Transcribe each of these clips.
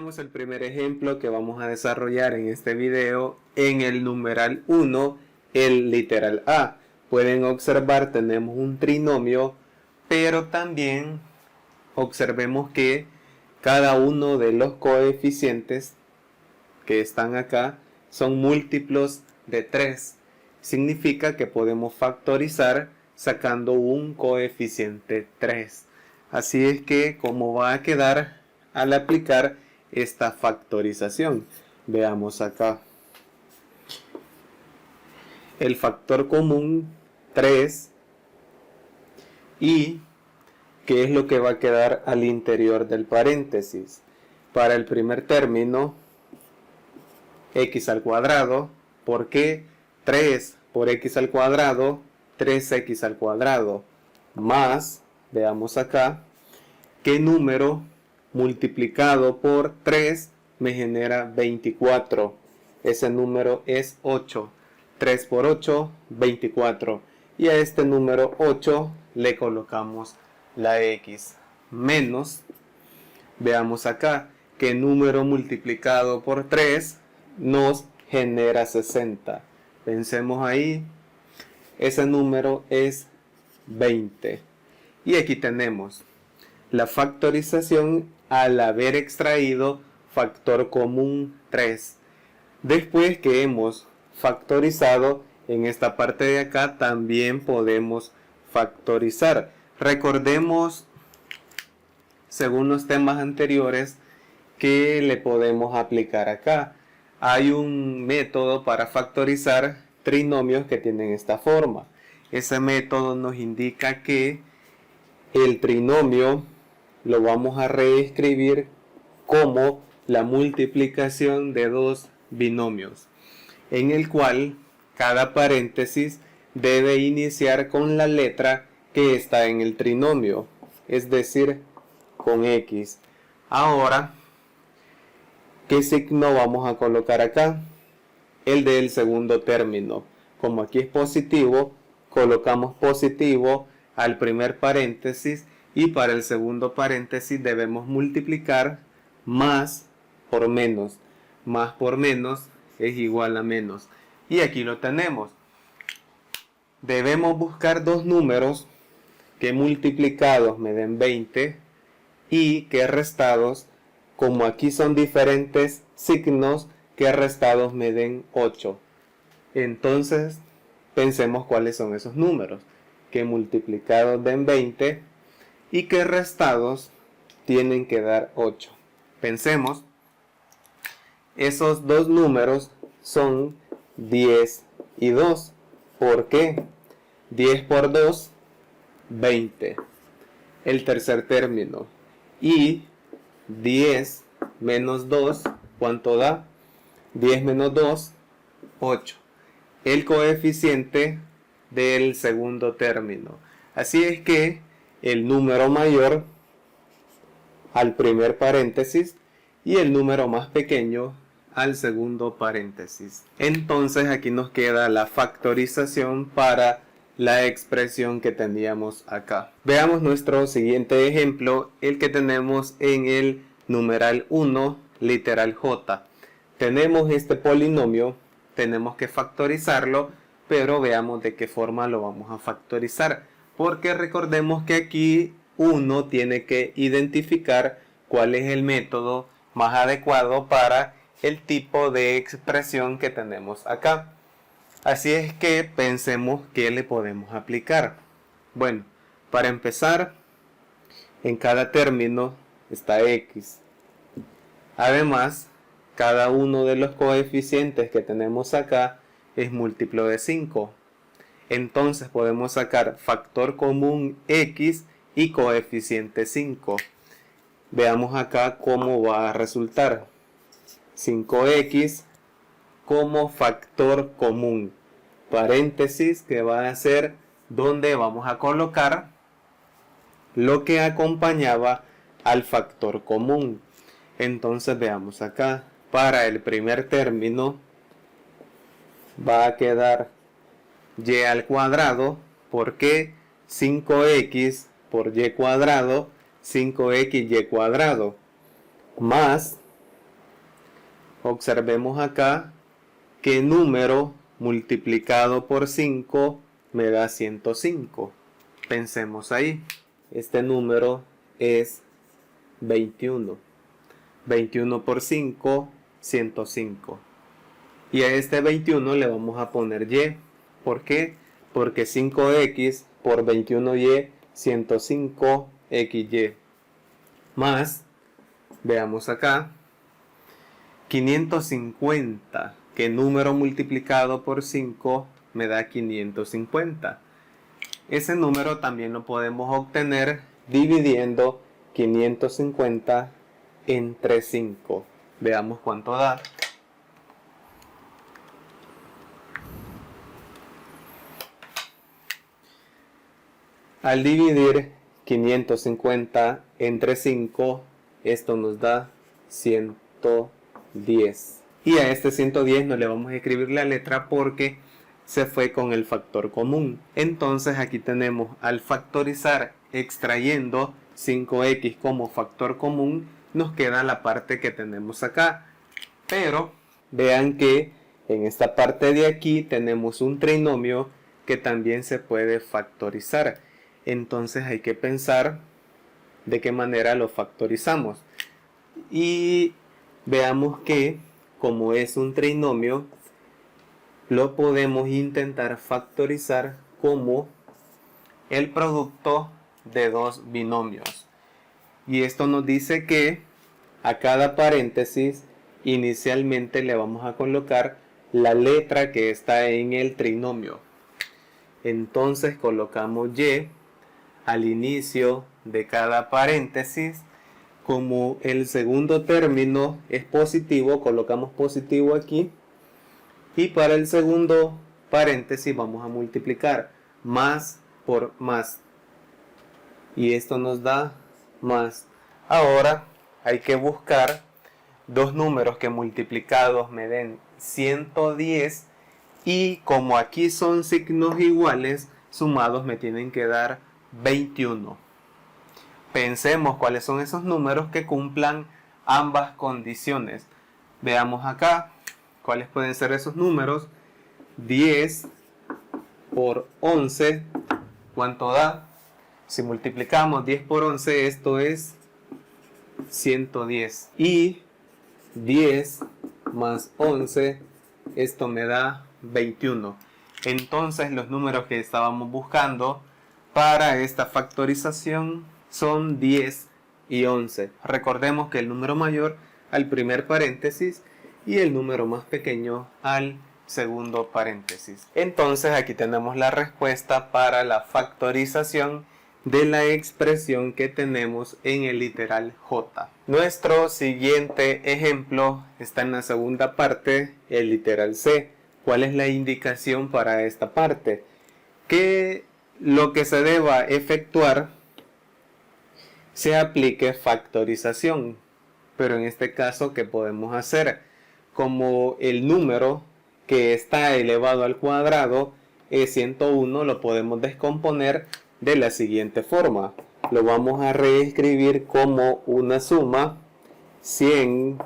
Veamos el primer ejemplo que vamos a desarrollar en este video en el numeral 1, el literal A. Pueden observar, tenemos un trinomio, pero también observemos que cada uno de los coeficientes que están acá son múltiplos de 3. Significa que podemos factorizar sacando un coeficiente 3. Así es que, ¿cómo va a quedar al aplicar esta factorización? Veamos acá. El factor común 3 y ¿qué es lo que va a quedar al interior del paréntesis? Para el primer término, x al cuadrado. ¿Por qué? 3 por x al cuadrado, 3x al cuadrado. Más, veamos acá, ¿qué número multiplicado por 3 me genera 24? Ese número es 8. 3 por 8, 24. Y a este número 8 le colocamos la x. Menos, veamos acá, ¿qué número multiplicado por 3 nos genera 60? Pensemos ahí, ese número es 20. Y aquí tenemos la factorización al haber extraído factor común 3. Después que hemos factorizado, en esta parte de acá también podemos factorizar. Recordemos, según los temas anteriores, que le podemos aplicar acá. Hay un método para factorizar trinomios que tienen esta forma. Ese método nos indica que el trinomio lo vamos a reescribir como la multiplicación de dos binomios, en el cual cada paréntesis debe iniciar con la letra que está en el trinomio, es decir, con X. Ahora, ¿qué signo vamos a colocar acá? El del segundo término. Como aquí es positivo, colocamos positivo al primer paréntesis y para el segundo paréntesis debemos multiplicar más por menos. Más por menos es igual a menos. Y aquí lo tenemos. Debemos buscar dos números que multiplicados me den 20 y que restados, como aquí son diferentes signos, que restados me den 8. Entonces, pensemos cuáles son esos números. Que multiplicados den 20 y que restados tienen que dar 8. Pensemos, esos dos números son 10 y 2. ¿Por qué? 10 por 2, 20. El tercer término. Y 10 menos 2, ¿cuánto da? 10 menos 2, 8. El coeficiente del segundo término. Así es que el número mayor al primer paréntesis y el número más pequeño al segundo paréntesis. Entonces aquí nos queda la factorización para la expresión que teníamos acá. Veamos nuestro siguiente ejemplo, el que tenemos en el numeral 1, literal J. Tenemos este polinomio, tenemos que factorizarlo, pero veamos de qué forma lo vamos a factorizar. Porque recordemos que aquí uno tiene que identificar cuál es el método más adecuado para el tipo de expresión que tenemos acá. Así es que pensemos qué le podemos aplicar. Bueno, para empezar, en cada término está X. Además, cada uno de los coeficientes que tenemos acá es múltiplo de 5. Entonces podemos sacar factor común X y coeficiente 5. Veamos acá cómo va a resultar. 5x como factor común. Paréntesis que va a ser donde vamos a colocar lo que acompañaba al factor común. Entonces veamos acá. Para el primer término va a quedar y al cuadrado, porque 5x por y cuadrado, 5xy cuadrado, más Observemos acá que número multiplicado por 5 me da 105. Pensemos ahí. Este número es 21. 21 por 5, 105. Y a este 21 le vamos a poner y. ¿Por qué? Porque 5x por 21y, 105xy. Más, veamos acá, 550, que número multiplicado por 5 me da 550. Ese número también lo podemos obtener dividiendo 550 entre 5. Veamos cuánto da. Al dividir 550 entre 5, esto nos da 110. Y a este 110 no le vamos a escribir la letra porque se fue con el factor común. Entonces aquí tenemos, al factorizar extrayendo 5x como factor común, nos queda la parte que tenemos acá. Pero vean que en esta parte de aquí tenemos un trinomio que también se puede factorizar. Entonces hay que pensar de qué manera lo factorizamos. Y veamos que como es un trinomio, lo podemos intentar factorizar como el producto de dos binomios. Y esto nos dice que a cada paréntesis inicialmente le vamos a colocar la letra que está en el trinomio. Entonces colocamos y al inicio de cada paréntesis. Como el segundo término es positivo, colocamos positivo aquí. Y para el segundo paréntesis vamos a multiplicar más por más. Y esto nos da más. Ahora hay que buscar dos números que multiplicados me den 110. Y como aquí son signos iguales, sumados me tienen que dar 21. Pensemos cuáles son esos números que cumplan ambas condiciones. Veamos acá cuáles pueden ser esos números. 10 por 11, ¿cuánto da? Si multiplicamos 10 por 11, esto es 110. Y 10 más 11, esto me da 21. Entonces los números que estábamos buscando para esta factorización son 10 y 11. Recordemos que el número mayor al primer paréntesis y el número más pequeño al segundo paréntesis. Entonces aquí tenemos la respuesta para la factorización de la expresión que tenemos en el literal J. Nuestro siguiente ejemplo está en la segunda parte, el literal C. ¿Cuál es la indicación para esta parte? Que lo que se deba efectuar se aplique factorización. Pero en este caso, ¿qué podemos hacer? Como el número que está elevado al cuadrado es 101, lo podemos descomponer de la siguiente forma. Lo vamos a reescribir como una suma 100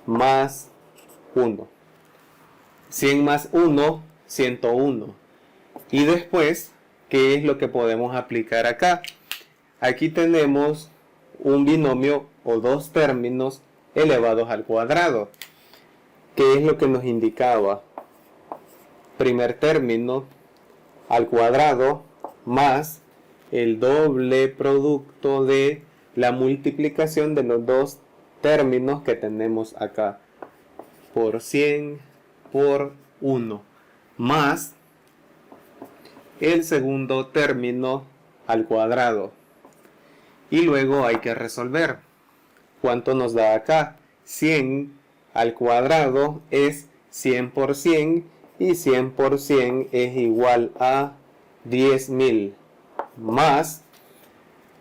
más 1. 100 más 1, 101. Y después, ¿qué es lo que podemos aplicar acá? Aquí tenemos un binomio o dos términos elevados al cuadrado. ¿Qué es lo que nos indicaba? Primer término al cuadrado más el doble producto de la multiplicación de los dos términos que tenemos acá. Por 100 por 1 más el segundo término al cuadrado. Y luego hay que resolver. ¿Cuánto nos da acá? 100 al cuadrado es 100 por 100 y 100 por 100 es igual a 10.000 más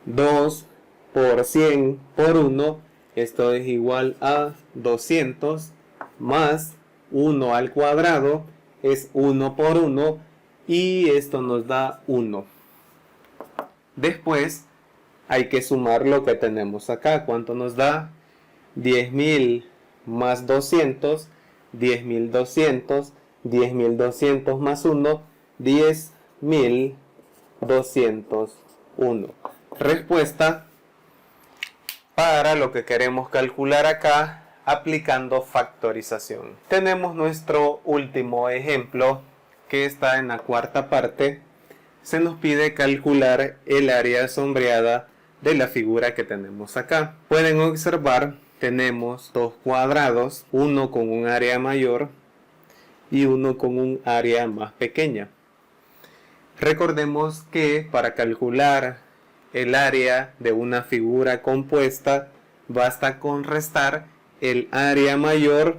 2 por 100 por 1, esto es igual a 200 más 1 al cuadrado es 1 por 1 y esto nos da 1. Después hay que sumar lo que tenemos acá. ¿Cuánto nos da? 10.000 más 200, 10.200, 10.200 más 1, 10.201. Respuesta para lo que queremos calcular acá aplicando factorización. Tenemos nuestro último ejemplo que está en la cuarta parte. Se nos pide calcular el área sombreada de la figura que tenemos acá. Pueden observar, tenemos dos cuadrados, uno con un área mayor y uno con un área más pequeña. Recordemos que para calcular el área de una figura compuesta basta con restar el área mayor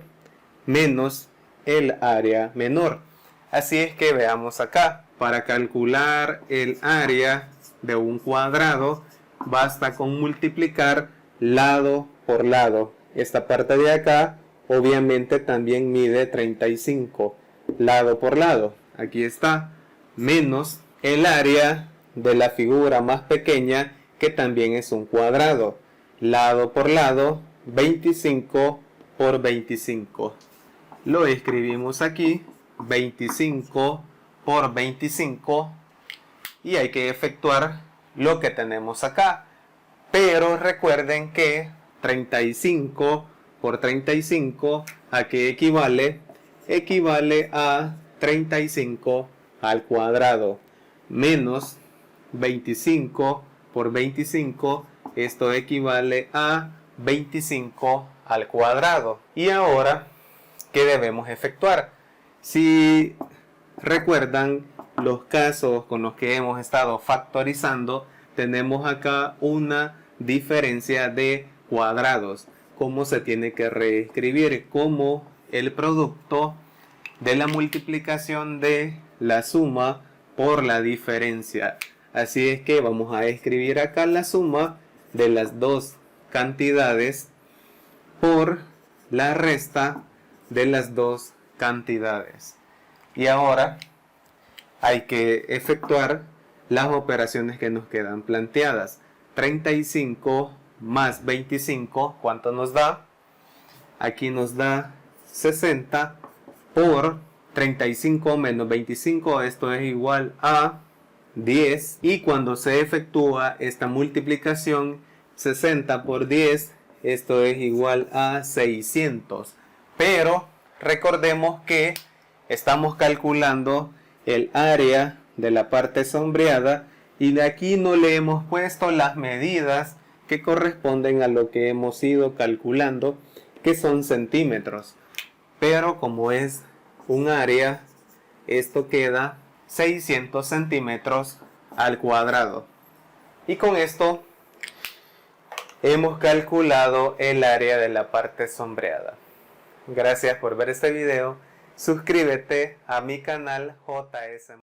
menos el área menor. Así es que veamos acá, para calcular el área de un cuadrado basta con multiplicar lado por lado. Esta parte de acá obviamente también mide 35 lado por lado. Aquí está, menos el área de la figura más pequeña, que también es un cuadrado, lado por lado, 25 por 25. Lo escribimos aquí, 25 por 25, y hay que efectuar lo que tenemos acá. Pero recuerden que 35 por 35, ¿a qué equivale? Equivale a 35 al cuadrado, menos 25 por 25, esto equivale a 25 al cuadrado. Y ahora, ¿qué debemos efectuar? Si recuerdan los casos con los que hemos estado factorizando, tenemos acá una diferencia de cuadrados. ¿Cómo se tiene que reescribir? Como el producto de la multiplicación de la suma por la diferencia. Así es que vamos a escribir acá la suma de las dos cantidades por la resta de las dos cantidades. Y ahora hay que efectuar las operaciones que nos quedan planteadas. 35 más 25, ¿cuánto nos da? Aquí nos da 60 por 35 menos 25, esto es igual a 10. Y cuando se efectúa esta multiplicación, 60 por 10, esto es igual a 600. Pero recordemos que estamos calculando el área de la parte sombreada y de aquí no le hemos puesto las medidas que corresponden a lo que hemos ido calculando, que son centímetros. Pero como es un área, esto queda 600 centímetros al cuadrado. Y con esto hemos calculado el área de la parte sombreada. Gracias por ver este video. Suscríbete a mi canal JS.